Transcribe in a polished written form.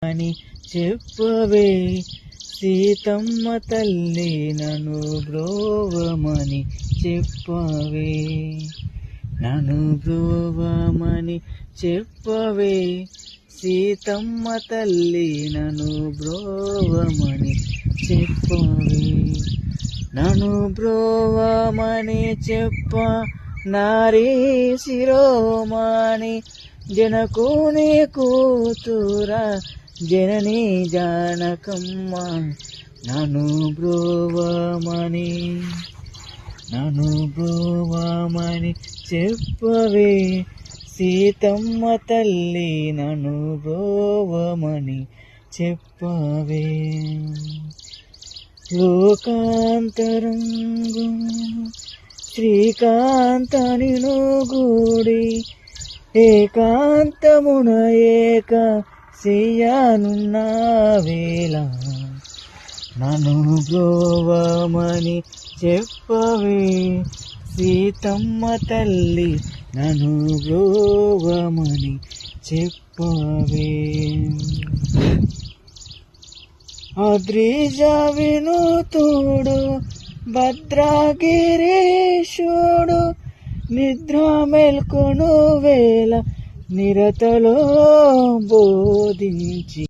అని చెప్పవే సీతమ్మ తల్లి నన్ను బ్రోవమని చెప్పవే, నన్ను బ్రోవమని చెప్పవే సీతమ్మ తల్లి నన్ను బ్రోవమని చెప్పవే, నన్ను బ్రోవమని చెప్ప నారీ శిరోమణి జనకుని కూతురా జనని జానకమ్మ నన్ను బ్రోవమని చెప్పవే సీతమ్మ తల్లి నన్ను బ్రోవమని చెప్పవే. లోకాంతరంగు శ్రీకాంతని గూడి ఏకాంతమున ఏక చెయ్యనున్న వేళ నన్ను బ్రోవమని చెప్పవే సీతమ్మ తల్లి నన్ను బ్రోవమని చెప్పవే. అద్రిజ వినూతుడు భద్రగిరీశుడు నిద్ర మేల్కొను వేళ నిరతలో బోధించి